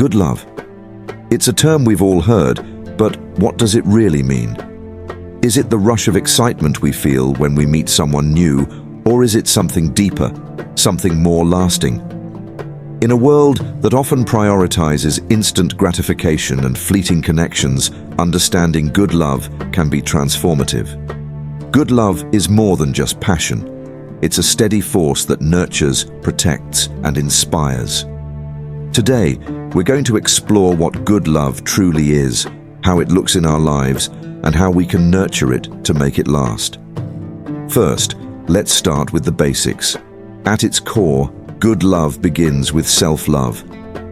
Good love. It's a term we've all heard, but what does it really mean? Is it the rush of excitement we feel when we meet someone new, or is it something deeper, something more lasting? In a world that often prioritizes instant gratification and fleeting connections, understanding good love can be transformative. Good love is more than just passion. It's a steady force that nurtures, protects, and inspires. Today, we're going to explore what good love truly is, how it looks in our lives, and how we can nurture it to make it last. First, let's start with the basics. At its core, good love begins with self-love.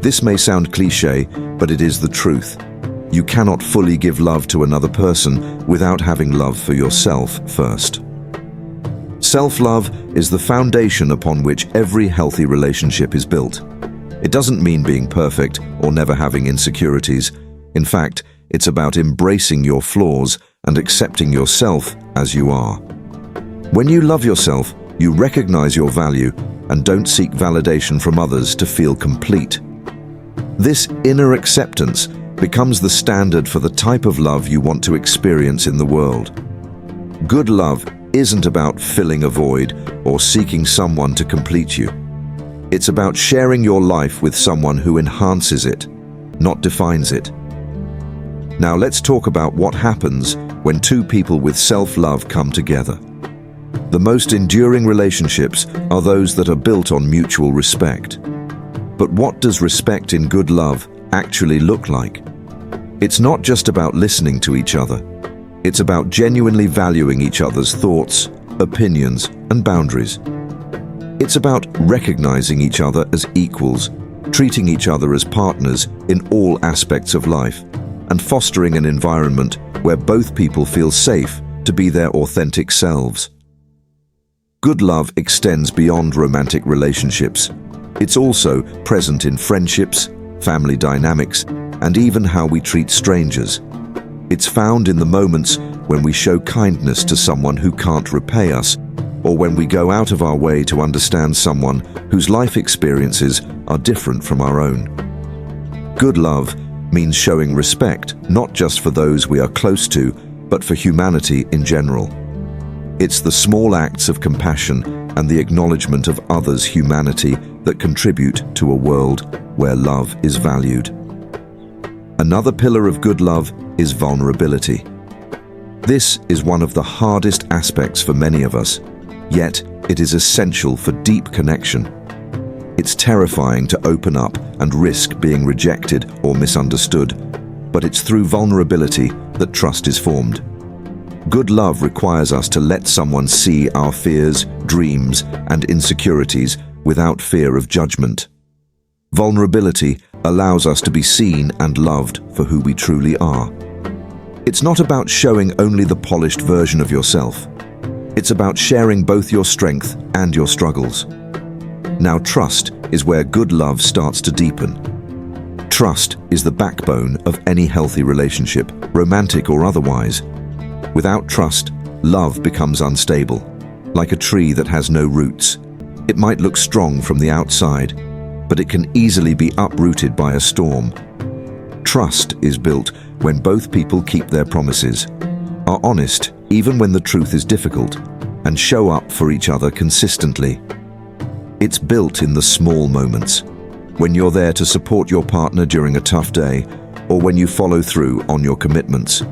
This may sound cliché, but it is the truth. You cannot fully give love to another person without having love for yourself first. Self-love is the foundation upon which every healthy relationship is built. It doesn't mean being perfect or never having insecurities. In fact, it's about embracing your flaws and accepting yourself as you are. When you love yourself, you recognize your value and don't seek validation from others to feel complete. This inner acceptance becomes the standard for the type of love you want to experience in the world. Good love isn't about filling a void or seeking someone to complete you. It's about sharing your life with someone who enhances it, not defines it. Now let's talk about what happens when two people with self-love come together. The most enduring relationships are those that are built on mutual respect. But what does respect in good love actually look like? It's not just about listening to each other. It's about genuinely valuing each other's thoughts, opinions, and boundaries. It's about recognizing each other as equals, treating each other as partners in all aspects of life, and fostering an environment where both people feel safe to be their authentic selves. Good love extends beyond romantic relationships. It's also present in friendships, family dynamics, and even how we treat strangers. It's found in the moments when we show kindness to someone who can't repay us, or when we go out of our way to understand someone whose life experiences are different from our own. Good love means showing respect, not just for those we are close to, but for humanity in general. It's the small acts of compassion and the acknowledgement of others' humanity that contribute to a world where love is valued. Another pillar of good love is vulnerability. This is one of the hardest aspects for many of us, yet it is essential for deep connection. It's terrifying to open up and risk being rejected or misunderstood, but it's through vulnerability that trust is formed. Good love requires us to let someone see our fears, dreams, and insecurities without fear of judgment. Vulnerability allows us to be seen and loved for who we truly are. It's not about showing only the polished version of yourself. It's about sharing both your strength and your struggles. Now, trust is where good love starts to deepen. Trust is the backbone of any healthy relationship, romantic or otherwise. Without trust, love becomes unstable, like a tree that has no roots. It might look strong from the outside, but it can easily be uprooted by a storm. Trust is built when both people keep their promises, are honest even when the truth is difficult, and show up for each other consistently. It's built in the small moments, when you're there to support your partner during a tough day, or when you follow through on your commitments.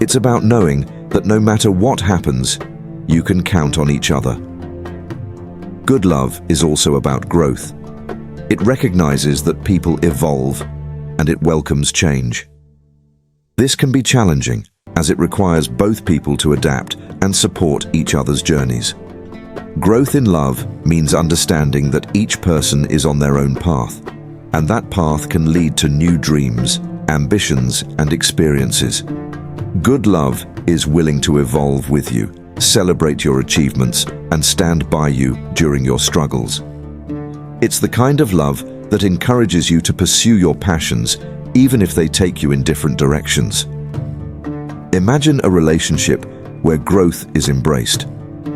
It's about knowing that no matter what happens, you can count on each other. Good love is also about growth. It recognizes that people evolve, and it welcomes change. This can be challenging, as it requires both people to adapt and support each other's journeys. Growth in love means understanding that each person is on their own path, and that path can lead to new dreams, ambitions, and experiences. Good love is willing to evolve with you, celebrate your achievements, and stand by you during your struggles. It's the kind of love that encourages you to pursue your passions, even if they take you in different directions. Imagine a relationship where growth is embraced,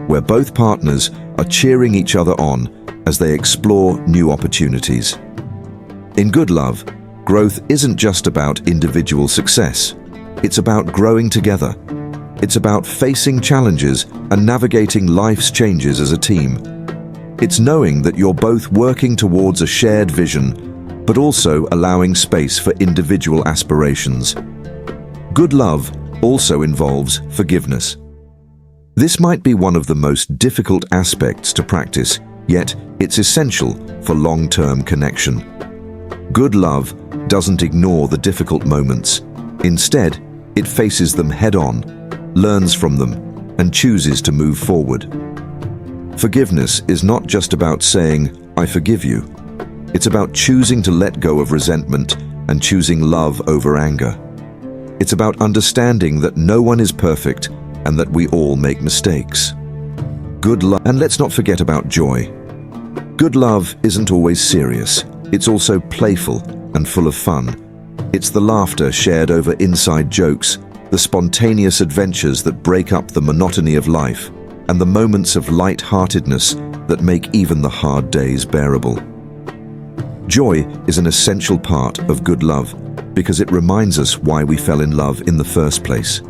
where both partners are cheering each other on as they explore new opportunities. In good love, Growth isn't just about individual success. It's about growing together. It's about facing challenges and navigating life's changes as a team. It's knowing that you're both working towards a shared vision, but also allowing space for individual aspirations. Good love also involves forgiveness. This might be one of the most difficult aspects to practice, yet it's essential for long-term connection. Good love doesn't ignore the difficult moments. Instead, it faces them head-on, learns from them, and chooses to move forward. Forgiveness is not just about saying, "I forgive you." It's about choosing to let go of resentment and choosing love over anger. It's about understanding that no one is perfect and that we all make mistakes. Good love, and let's not forget about joy. Good love isn't always serious. It's also playful and full of fun. It's the laughter shared over inside jokes, the spontaneous adventures that break up the monotony of life, and the moments of light-heartedness that make even the hard days bearable. Joy is an essential part of good love because it reminds us why we fell in love in the first place.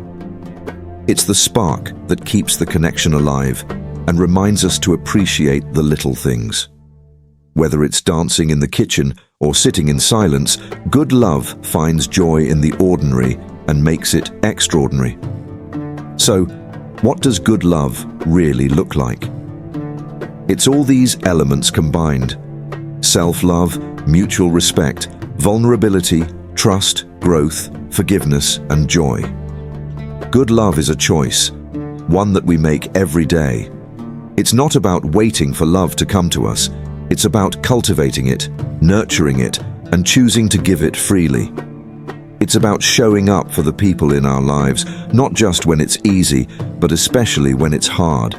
It's the spark that keeps the connection alive and reminds us to appreciate the little things. Whether it's dancing in the kitchen or sitting in silence, good love finds joy in the ordinary and makes it extraordinary. So, what does good love really look like? It's all these elements combined: self-love, mutual respect, vulnerability, trust, growth, forgiveness, and joy. Good love is a choice, one that we make every day. It's not about waiting for love to come to us. It's about cultivating it, nurturing it, and choosing to give it freely. It's about showing up for the people in our lives, not just when it's easy, but especially when it's hard.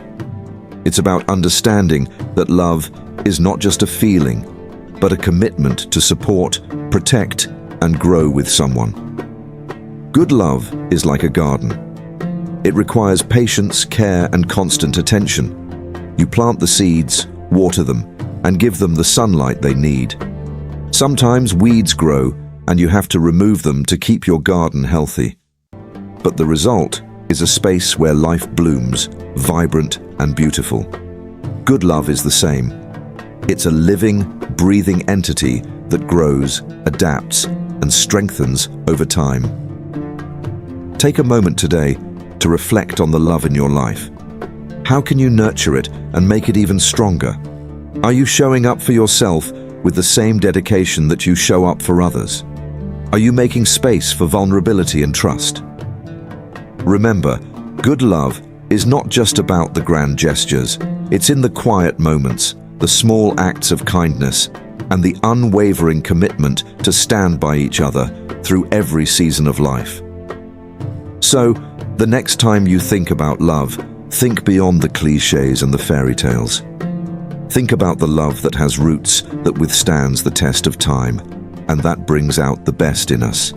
It's about understanding that love is not just a feeling, but a commitment to support, protect, and grow with someone. Good love is like a garden. It requires patience, care, and constant attention. You plant the seeds, water them, and give them the sunlight they need. Sometimes weeds grow, and you have to remove them to keep your garden healthy. But the result is a space where life blooms, vibrant and beautiful. Good love is the same. It's a living, breathing entity that grows, adapts, and strengthens over time. Take a moment today to reflect on the love in your life. How can you nurture it and make it even stronger? Are you showing up for yourself with the same dedication that you show up for others? Are you making space for vulnerability and trust? Remember, good love is not just about the grand gestures. It's in the quiet moments, the small acts of kindness, and the unwavering commitment to stand by each other through every season of life. So, the next time you think about love, think beyond the cliches and the fairy tales. Think about the love that has roots, that withstands the test of time, and that brings out the best in us.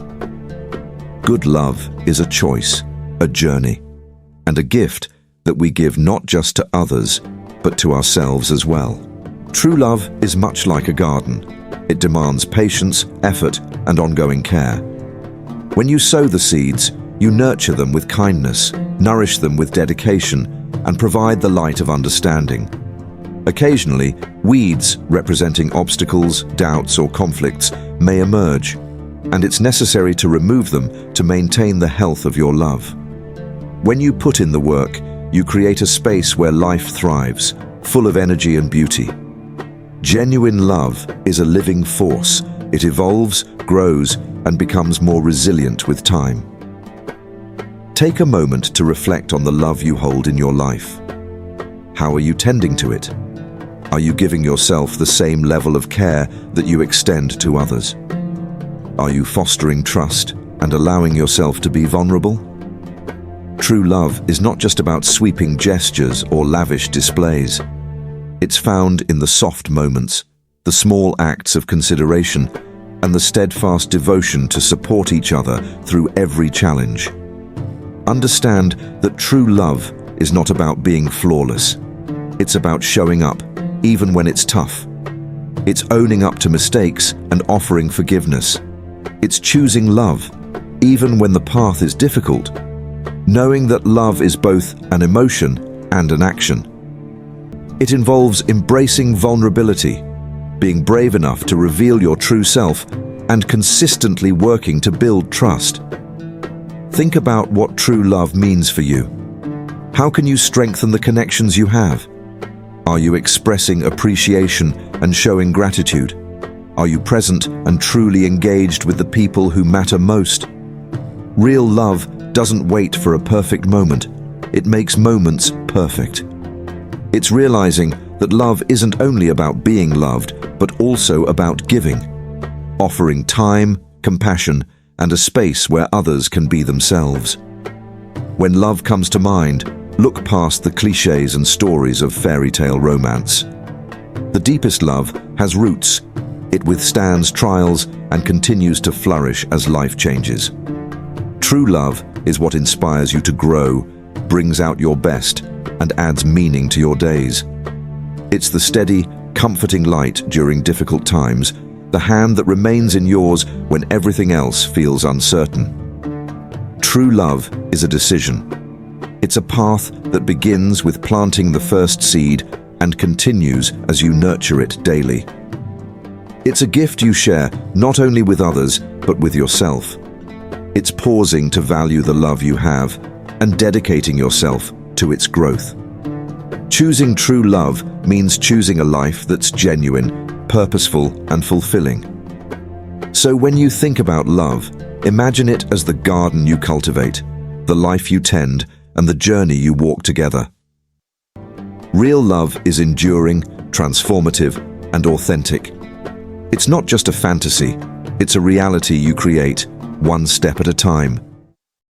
Good love is a choice, a journey, and a gift that we give not just to others, but to ourselves as well. True love is much like a garden. It demands patience, effort, and ongoing care. When you sow the seeds, you nurture them with kindness, nourish them with dedication, and provide the light of understanding. Occasionally, weeds representing obstacles, doubts, or conflicts may emerge, and it's necessary to remove them to maintain the health of your love. When you put in the work, you create a space where life thrives, full of energy and beauty. Genuine love is a living force. It evolves, grows, and becomes more resilient with time. Take a moment to reflect on the love you hold in your life. How are you tending to it? Are you giving yourself the same level of care that you extend to others? Are you fostering trust and allowing yourself to be vulnerable? True love is not just about sweeping gestures or lavish displays. It's found in the soft moments, the small acts of consideration, and the steadfast devotion to support each other through every challenge. Understand that true love is not about being flawless. It's about showing up, even when it's tough. It's owning up to mistakes and offering forgiveness. It's choosing love, even when the path is difficult, knowing that love is both an emotion and an action. It involves embracing vulnerability, being brave enough to reveal your true self, and consistently working to build trust. Think about what true love means for you. How can you strengthen the connections you have? Are you expressing appreciation and showing gratitude? Are you present and truly engaged with the people who matter most? Real love doesn't wait for a perfect moment. It makes moments perfect. It's realizing that love isn't only about being loved, but also about giving, offering time, compassion, and a space where others can be themselves. When love comes to mind, look past the cliches and stories of fairy tale romance. The deepest love has roots. It withstands trials and continues to flourish as life changes. True love is what inspires you to grow, brings out your best, and adds meaning to your days. It's the steady, comforting light during difficult times, the hand that remains in yours when everything else feels uncertain. True love is a decision. It's a path that begins with planting the first seed and continues as you nurture it daily. It's a gift you share not only with others, but with yourself. It's pausing to value the love you have and dedicating yourself to its growth. Choosing true love means choosing a life that's genuine, purposeful, and fulfilling. So when you think about love, imagine it as the garden you cultivate, the life you tend, and the journey you walk together. Real love is enduring, transformative, and authentic. It's not just a fantasy, it's a reality you create, one step at a time.